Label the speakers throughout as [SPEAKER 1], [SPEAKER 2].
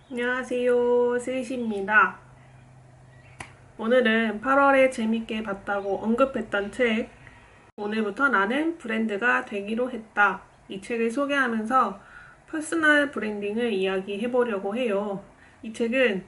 [SPEAKER 1] 안녕하세요, 스윗입니다. 오늘은 8월에 재밌게 봤다고 언급했던 책, 오늘부터 나는 브랜드가 되기로 했다. 이 책을 소개하면서 퍼스널 브랜딩을 이야기해보려고 해요. 이 책은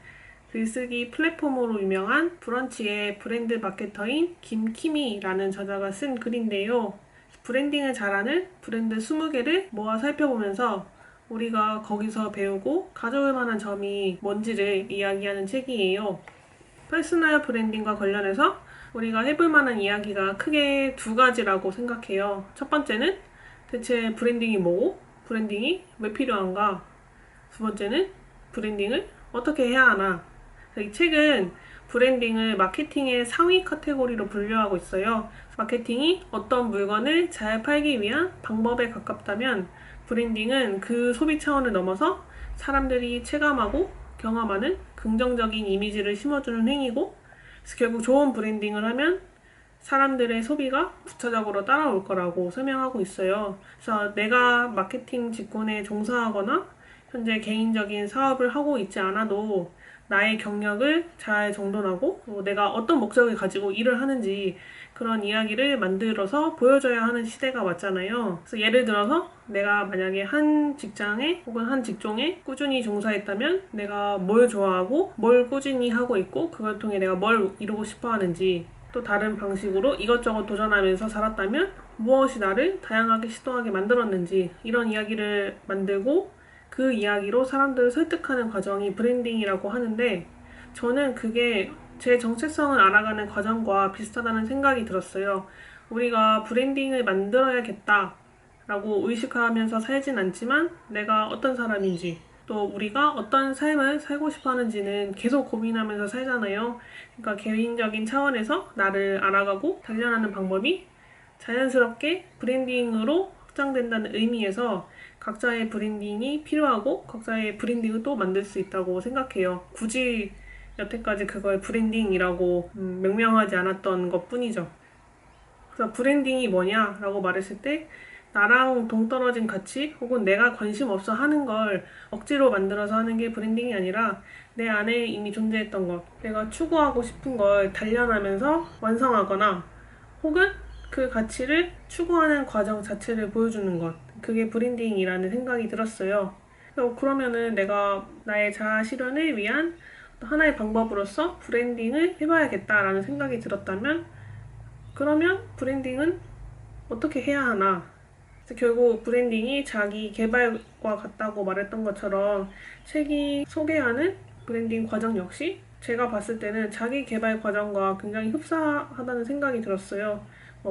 [SPEAKER 1] 글쓰기 플랫폼으로 유명한 브런치의 브랜드 마케터인 김키미라는 저자가 쓴 글인데요. 브랜딩을 잘하는 브랜드 20개를 모아 살펴보면서 우리가 거기서 배우고 가져올 만한 점이 뭔지를 이야기하는 책이에요. 퍼스널 브랜딩과 관련해서 우리가 해볼 만한 이야기가 크게 두 가지라고 생각해요. 첫 번째는 대체 브랜딩이 뭐고 브랜딩이 왜 필요한가? 두 번째는 브랜딩을 어떻게 해야 하나? 이 책은 브랜딩을 마케팅의 상위 카테고리로 분류하고 있어요. 마케팅이 어떤 물건을 잘 팔기 위한 방법에 가깝다면 브랜딩은 그 소비 차원을 넘어서 사람들이 체감하고 경험하는 긍정적인 이미지를 심어주는 행위고, 결국 좋은 브랜딩을 하면 사람들의 소비가 부차적으로 따라올 거라고 설명하고 있어요. 그래서 내가 마케팅 직군에 종사하거나 현재 개인적인 사업을 하고 있지 않아도 나의 경력을 잘 정돈하고 내가 어떤 목적을 가지고 일을 하는지 그런 이야기를 만들어서 보여줘야 하는 시대가 왔잖아요. 그래서 예를 들어서 내가 만약에 한 직장에 혹은 한 직종에 꾸준히 종사했다면 내가 뭘 좋아하고 뭘 꾸준히 하고 있고 그걸 통해 내가 뭘 이루고 싶어 하는지, 또 다른 방식으로 이것저것 도전하면서 살았다면 무엇이 나를 다양하게 시도하게 만들었는지, 이런 이야기를 만들고 그 이야기로 사람들을 설득하는 과정이 브랜딩이라고 하는데, 저는 그게 제 정체성을 알아가는 과정과 비슷하다는 생각이 들었어요. 우리가 브랜딩을 만들어야겠다 라고 의식하면서 살진 않지만 내가 어떤 사람인지, 또 우리가 어떤 삶을 살고 싶어 하는지는 계속 고민하면서 살잖아요. 그러니까 개인적인 차원에서 나를 알아가고 단련하는 방법이 자연스럽게 브랜딩으로 확장된다는 의미에서 각자의 브랜딩이 필요하고 각자의 브랜딩을 또 만들 수 있다고 생각해요. 굳이 여태까지 그걸 브랜딩이라고 명명하지 않았던 것 뿐이죠. 그래서 브랜딩이 뭐냐라고 말했을 때, 나랑 동떨어진 가치 혹은 내가 관심 없어 하는 걸 억지로 만들어서 하는 게 브랜딩이 아니라 내 안에 이미 존재했던 것, 내가 추구하고 싶은 걸 단련하면서 완성하거나 혹은 그 가치를 추구하는 과정 자체를 보여주는 것, 그게 브랜딩이라는 생각이 들었어요. 그러면은 내가 나의 자아 실현을 위한 하나의 방법으로서 브랜딩을 해봐야겠다라는 생각이 들었다면, 그러면 브랜딩은 어떻게 해야 하나? 결국 브랜딩이 자기 개발과 같다고 말했던 것처럼 책이 소개하는 브랜딩 과정 역시 제가 봤을 때는 자기 개발 과정과 굉장히 흡사하다는 생각이 들었어요.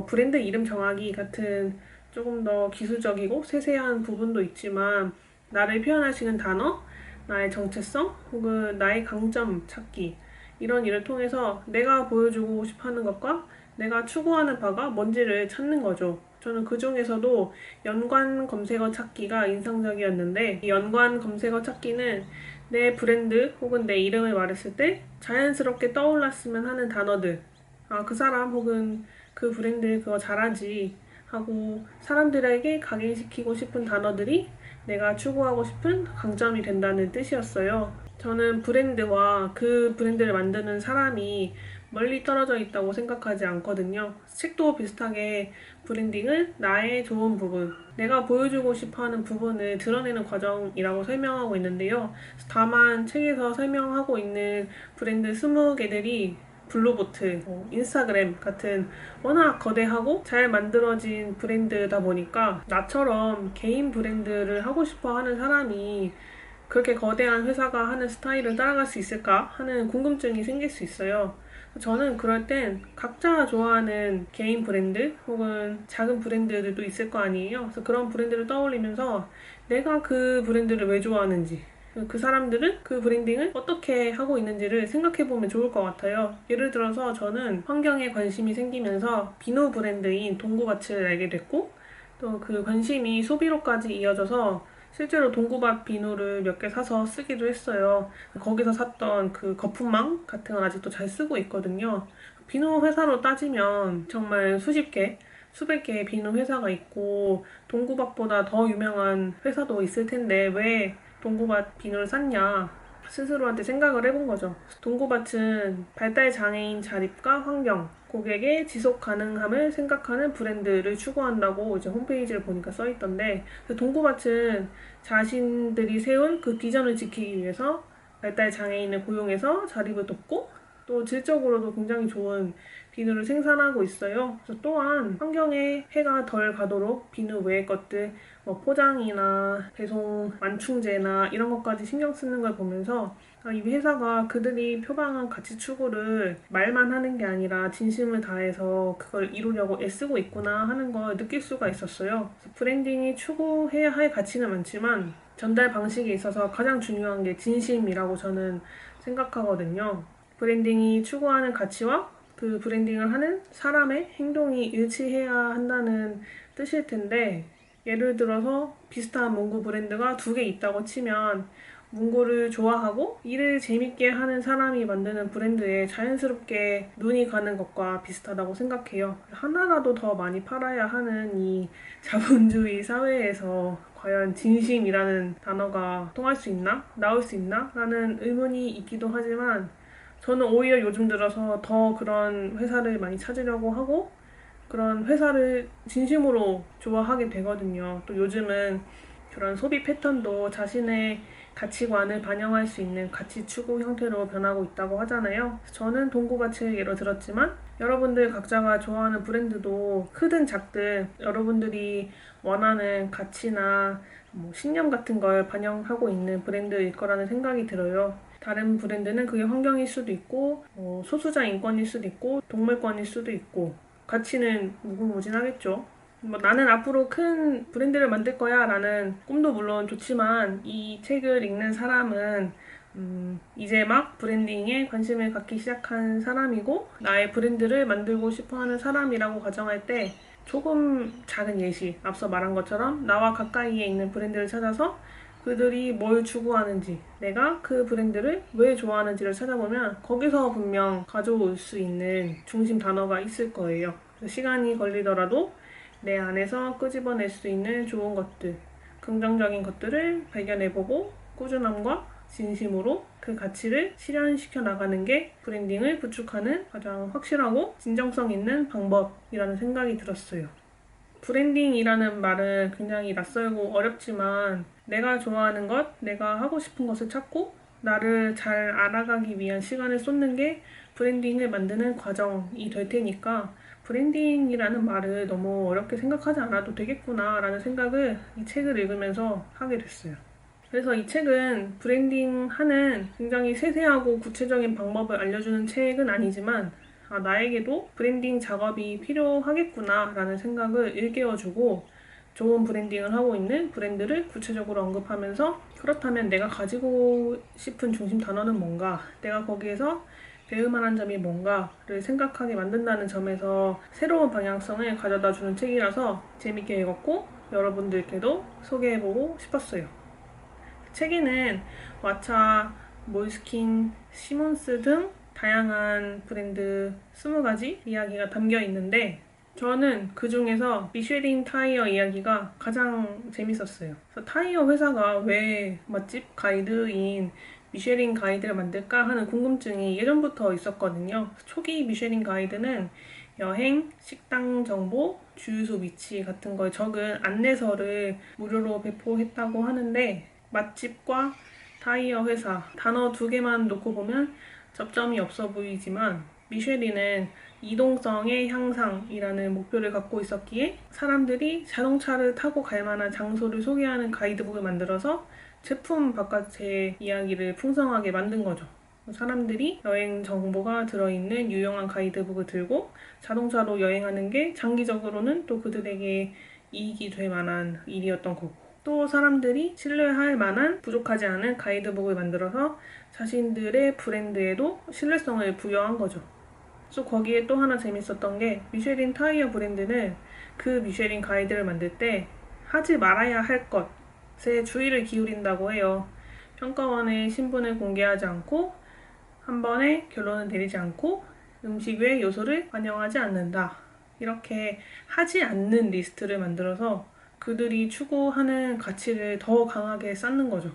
[SPEAKER 1] 브랜드 이름 정하기 같은 조금 더 기술적이고 세세한 부분도 있지만, 나를 표현할 수 있는 단어, 나의 정체성, 혹은 나의 강점 찾기, 이런 일을 통해서 내가 보여주고 싶어 하는 것과 내가 추구하는 바가 뭔지를 찾는 거죠. 저는 그 중에서도 연관 검색어 찾기가 인상적이었는데, 이 연관 검색어 찾기는 내 브랜드 혹은 내 이름을 말했을 때 자연스럽게 떠올랐으면 하는 단어들, 그 사람 혹은 그 브랜드 그거 잘하지 하고 사람들에게 각인시키고 싶은 단어들이 내가 추구하고 싶은 강점이 된다는 뜻이었어요. 저는 브랜드와 그 브랜드를 만드는 사람이 멀리 떨어져 있다고 생각하지 않거든요. 책도 비슷하게 브랜딩은 나의 좋은 부분, 내가 보여주고 싶어 하는 부분을 드러내는 과정이라고 설명하고 있는데요. 다만 책에서 설명하고 있는 브랜드 20개들이 블루보트, 인스타그램 같은 워낙 거대하고 잘 만들어진 브랜드다 보니까 나처럼 개인 브랜드를 하고 싶어 하는 사람이 그렇게 거대한 회사가 하는 스타일을 따라갈 수 있을까 하는 궁금증이 생길 수 있어요. 저는 그럴 땐 각자 좋아하는 개인 브랜드 혹은 작은 브랜드들도 있을 거 아니에요. 그래서 그런 브랜드를 떠올리면서 내가 그 브랜드를 왜 좋아하는지, 그 사람들은 그 브랜딩을 어떻게 하고 있는지를 생각해보면 좋을 것 같아요. 예를 들어서 저는 환경에 관심이 생기면서 비누 브랜드인 동구밭을 알게 됐고, 또 그 관심이 소비로까지 이어져서 실제로 동구밭 비누를 몇 개 사서 쓰기도 했어요. 거기서 샀던 그 거품망 같은 건 아직도 잘 쓰고 있거든요. 비누 회사로 따지면 정말 수십 개, 수백 개의 비누 회사가 있고 동구밭보다 더 유명한 회사도 있을 텐데 왜 동구밭 비누를 샀냐? 스스로한테 생각을 해본 거죠. 동구밭은 발달 장애인 자립과 환경, 고객의 지속 가능함을 생각하는 브랜드를 추구한다고 이제 홈페이지를 보니까 써 있던데, 동구밭은 자신들이 세운 그 비전을 지키기 위해서 발달 장애인을 고용해서 자립을 돕고 또 질적으로도 굉장히 좋은 비누를 생산하고 있어요. 그래서 또한 환경에 해가 덜 가도록 비누 외의 것들, 뭐 포장이나 배송 완충제나 이런 것까지 신경 쓰는 걸 보면서 이 회사가 그들이 표방한 가치 추구를 말만 하는 게 아니라 진심을 다해서 그걸 이루려고 애쓰고 있구나 하는 걸 느낄 수가 있었어요. 브랜딩이 추구해야 할 가치는 많지만 전달 방식에 있어서 가장 중요한 게 진심이라고 저는 생각하거든요. 브랜딩이 추구하는 가치와 그 브랜딩을 하는 사람의 행동이 일치해야 한다는 뜻일 텐데, 예를 들어서 비슷한 문구 브랜드가 2개 있다고 치면 문구를 좋아하고 일을 재밌게 하는 사람이 만드는 브랜드에 자연스럽게 눈이 가는 것과 비슷하다고 생각해요. 하나라도 더 많이 팔아야 하는 이 자본주의 사회에서 과연 진심이라는 단어가 통할 수 있나? 나올 수 있나? 라는 의문이 있기도 하지만 저는 오히려 요즘 들어서 더 그런 회사를 많이 찾으려고 하고 그런 회사를 진심으로 좋아하게 되거든요. 또 요즘은 그런 소비 패턴도 자신의 가치관을 반영할 수 있는 가치 추구 형태로 변하고 있다고 하잖아요. 저는 동구밭을 예로 들었지만 여러분들 각자가 좋아하는 브랜드도 크든 작든 여러분들이 원하는 가치나 뭐 신념 같은 걸 반영하고 있는 브랜드일 거라는 생각이 들어요. 다른 브랜드는 그게 환경일 수도 있고 소수자 인권일 수도 있고 동물권일 수도 있고 가치는 무궁무진하겠죠. 뭐 나는 앞으로 큰 브랜드를 만들 거야 라는 꿈도 물론 좋지만 이 책을 읽는 사람은 이제 막 브랜딩에 관심을 갖기 시작한 사람이고 나의 브랜드를 만들고 싶어하는 사람이라고 가정할 때 조금 작은 예시, 앞서 말한 것처럼 나와 가까이에 있는 브랜드를 찾아서 그들이 뭘 추구하는지, 내가 그 브랜드를 왜 좋아하는지를 찾아보면 거기서 분명 가져올 수 있는 중심 단어가 있을 거예요. 시간이 걸리더라도 내 안에서 끄집어낼 수 있는 좋은 것들, 긍정적인 것들을 발견해보고 꾸준함과 진심으로 그 가치를 실현시켜 나가는 게 브랜딩을 구축하는 가장 확실하고 진정성 있는 방법이라는 생각이 들었어요. 브랜딩이라는 말은 굉장히 낯설고 어렵지만 내가 좋아하는 것, 내가 하고 싶은 것을 찾고 나를 잘 알아가기 위한 시간을 쏟는 게 브랜딩을 만드는 과정이 될 테니까 브랜딩이라는 말을 너무 어렵게 생각하지 않아도 되겠구나 라는 생각을 이 책을 읽으면서 하게 됐어요. 그래서 이 책은 브랜딩하는 굉장히 세세하고 구체적인 방법을 알려주는 책은 아니지만 나에게도 브랜딩 작업이 필요하겠구나 라는 생각을 일깨워주고 좋은 브랜딩을 하고 있는 브랜드를 구체적으로 언급하면서 그렇다면 내가 가지고 싶은 중심 단어는 뭔가, 내가 거기에서 배울 만한 점이 뭔가를 생각하게 만든다는 점에서 새로운 방향성을 가져다 주는 책이라서 재밌게 읽었고 여러분들께도 소개해보고 싶었어요. 책에는 왓챠, 몰스킨, 시몬스 등 다양한 브랜드 20가지 이야기가 담겨 있는데 저는 그 중에서 미쉐린 타이어 이야기가 가장 재밌었어요. 그래서 타이어 회사가 왜 맛집 가이드인 미쉐린 가이드를 만들까 하는 궁금증이 예전부터 있었거든요. 초기 미쉐린 가이드는 여행, 식당 정보, 주유소 위치 같은 걸 적은 안내서를 무료로 배포했다고 하는데 맛집과 타이어 회사 단어 2개만 놓고 보면 접점이 없어 보이지만 미쉐린은 이동성의 향상이라는 목표를 갖고 있었기에 사람들이 자동차를 타고 갈 만한 장소를 소개하는 가이드북을 만들어서 제품 바깥의 이야기를 풍성하게 만든 거죠. 사람들이 여행 정보가 들어있는 유용한 가이드북을 들고 자동차로 여행하는 게 장기적으로는 또 그들에게 이익이 될 만한 일이었던 거고 또 사람들이 신뢰할 만한 부족하지 않은 가이드북을 만들어서 자신들의 브랜드에도 신뢰성을 부여한 거죠. 그래서 거기에 또 하나 재밌었던 게 미쉐린 타이어 브랜드는 그 미쉐린 가이드를 만들 때 하지 말아야 할 것에 주의를 기울인다고 해요. 평가원의 신분을 공개하지 않고 한 번에 결론을 내리지 않고 음식 외 요소를 반영하지 않는다. 이렇게 하지 않는 리스트를 만들어서 그들이 추구하는 가치를 더 강하게 쌓는 거죠.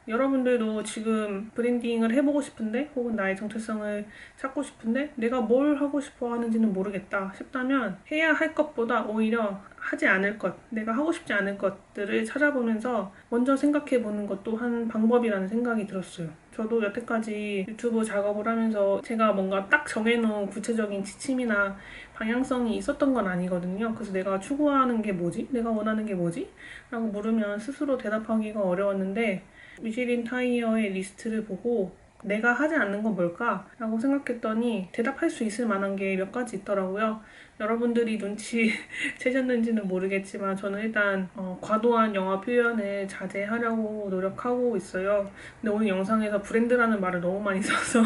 [SPEAKER 1] 여러분들도 지금 브랜딩을 해보고 싶은데 혹은 나의 정체성을 찾고 싶은데 내가 뭘 하고 싶어 하는지는 모르겠다 싶다면 해야 할 것보다 오히려 하지 않을 것, 내가 하고 싶지 않은 것들을 찾아보면서 먼저 생각해보는 것도 한 방법이라는 생각이 들었어요. 저도 여태까지 유튜브 작업을 하면서 제가 뭔가 딱 정해놓은 구체적인 지침이나 방향성이 있었던 건 아니거든요. 그래서 내가 추구하는 게 뭐지? 내가 원하는 게 뭐지? 라고 물으면 스스로 대답하기가 어려웠는데 미쉐린 타이어의 리스트를 보고 내가 하지 않는 건 뭘까? 라고 생각했더니 대답할 수 있을 만한 게 몇 가지 있더라고요. 여러분들이 눈치채셨는지는 모르겠지만 저는 일단 과도한 영어 표현을 자제하려고 노력하고 있어요. 근데 오늘 영상에서 브랜드라는 말을 너무 많이 써서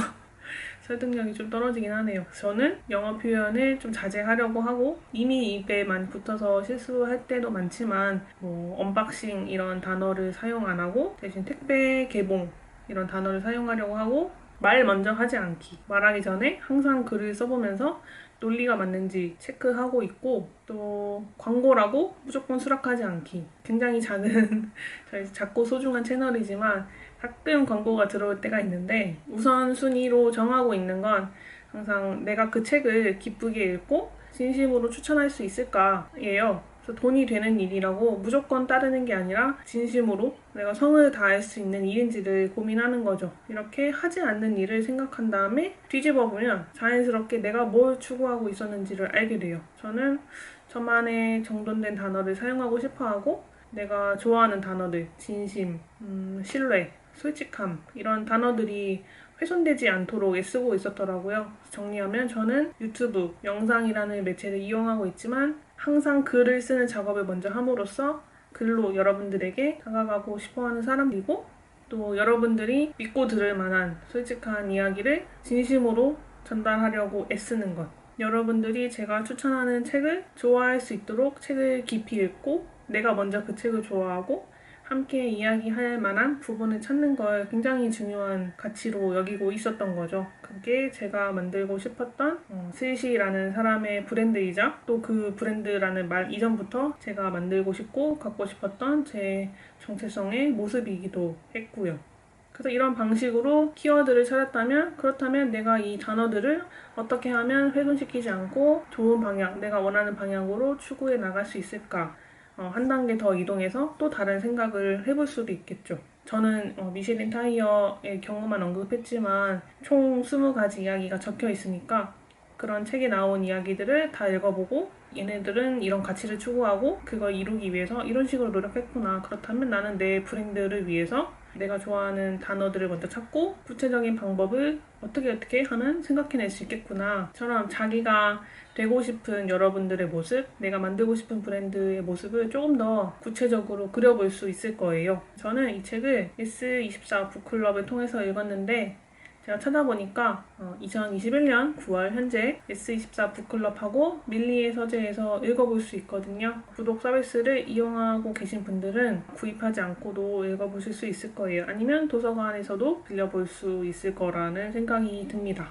[SPEAKER 1] 설득력이 좀 떨어지긴 하네요. 저는 영어 표현을 좀 자제하려고 하고 이미 입에 많이 붙어서 실수할 때도 많지만 언박싱 이런 단어를 사용 안 하고 대신 택배 개봉 이런 단어를 사용하려고 하고 말 먼저 하지 않기. 말하기 전에 항상 글을 써보면서 논리가 맞는지 체크하고 있고 또 광고라고 무조건 수락하지 않기. 굉장히 작은 저희 작고 소중한 채널이지만 가끔 광고가 들어올 때가 있는데 우선순위로 정하고 있는 건 항상 내가 그 책을 기쁘게 읽고 진심으로 추천할 수 있을까예요. 그래서 돈이 되는 일이라고 무조건 따르는 게 아니라 진심으로 내가 성을 다할 수 있는 일인지를 고민하는 거죠. 이렇게 하지 않는 일을 생각한 다음에 뒤집어 보면 자연스럽게 내가 뭘 추구하고 있었는지를 알게 돼요. 저는 저만의 정돈된 단어를 사용하고 싶어하고 내가 좋아하는 단어들, 진심, 신뢰, 솔직함 이런 단어들이 훼손되지 않도록 애쓰고 있었더라고요. 정리하면 저는 유튜브, 영상이라는 매체를 이용하고 있지만 항상 글을 쓰는 작업을 먼저 함으로써 글로 여러분들에게 다가가고 싶어하는 사람이고 또 여러분들이 믿고 들을 만한 솔직한 이야기를 진심으로 전달하려고 애쓰는 것. 여러분들이 제가 추천하는 책을 좋아할 수 있도록 책을 깊이 읽고 내가 먼저 그 책을 좋아하고 함께 이야기할 만한 부분을 찾는 걸 굉장히 중요한 가치로 여기고 있었던 거죠. 그게 제가 만들고 싶었던 스윗이라는 사람의 브랜드이자 또 그 브랜드라는 말 이전부터 제가 만들고 싶고 갖고 싶었던 제 정체성의 모습이기도 했고요. 그래서 이런 방식으로 키워드를 찾았다면 그렇다면 내가 이 단어들을 어떻게 하면 훼손시키지 않고 좋은 방향, 내가 원하는 방향으로 추구해 나갈 수 있을까? 한 단계 더 이동해서 또 다른 생각을 해볼 수도 있겠죠. 저는 미쉐린 타이어의 경우만 언급했지만 총 20가지 이야기가 적혀 있으니까 그런 책에 나온 이야기들을 다 읽어보고 얘네들은 이런 가치를 추구하고 그걸 이루기 위해서 이런 식으로 노력했구나. 그렇다면 나는 내 브랜드를 위해서 내가 좋아하는 단어들을 먼저 찾고 구체적인 방법을 어떻게 하면 생각해낼 수 있겠구나. 처럼 자기가 되고 싶은 여러분들의 모습, 내가 만들고 싶은 브랜드의 모습을 조금 더 구체적으로 그려볼 수 있을 거예요. 저는 이 책을 S24 북클럽을 통해서 읽었는데 제가 찾아보니까 2021년 9월 현재 S24 북클럽하고 밀리의 서재에서 읽어볼 수 있거든요. 구독 서비스를 이용하고 계신 분들은 구입하지 않고도 읽어보실 수 있을 거예요. 아니면 도서관에서도 빌려볼 수 있을 거라는 생각이 듭니다.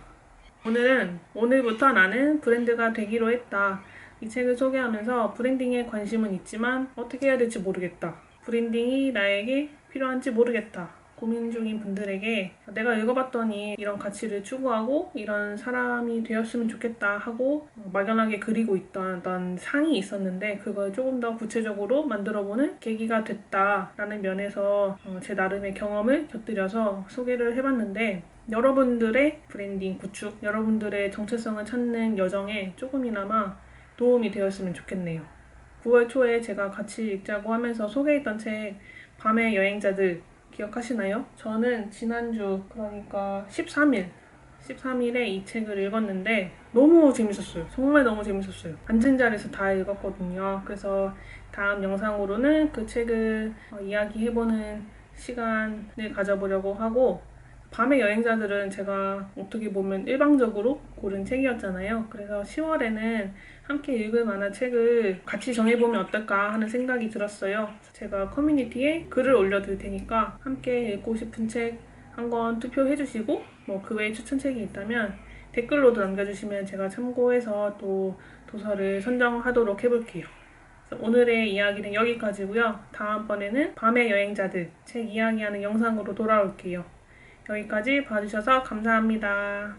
[SPEAKER 1] 오늘부터 나는 브랜드가 되기로 했다. 이 책을 소개하면서 브랜딩에 관심은 있지만 어떻게 해야 될지 모르겠다. 브랜딩이 나에게 필요한지 모르겠다. 고민 중인 분들에게 내가 읽어봤더니 이런 가치를 추구하고 이런 사람이 되었으면 좋겠다 하고 막연하게 그리고 있던 상이 있었는데 그걸 조금 더 구체적으로 만들어보는 계기가 됐다라는 면에서 제 나름의 경험을 곁들여서 소개를 해봤는데 여러분들의 브랜딩 구축, 여러분들의 정체성을 찾는 여정에 조금이나마 도움이 되었으면 좋겠네요. 9월 초에 제가 같이 읽자고 하면서 소개했던 책 밤의 여행자들 기억하시나요? 저는 지난주 그러니까 13일에 이 책을 읽었는데 너무 재밌었어요. 정말 너무 재밌었어요. 앉은 자리에서 다 읽었거든요. 그래서 다음 영상으로는 그 책을 이야기해보는 시간을 가져보려고 하고 밤의 여행자들은 제가 어떻게 보면 일방적으로 고른 책이었잖아요. 그래서 10월에는 함께 읽을 만한 책을 같이 정해보면 어떨까 하는 생각이 들었어요. 제가 커뮤니티에 글을 올려둘 테니까 함께 읽고 싶은 책 한 권 투표해주시고 그 외에 추천책이 있다면 댓글로도 남겨주시면 제가 참고해서 또 도서를 선정하도록 해볼게요. 오늘의 이야기는 여기까지고요. 다음번에는 밤의 여행자들 책 이야기하는 영상으로 돌아올게요. 여기까지 봐주셔서 감사합니다.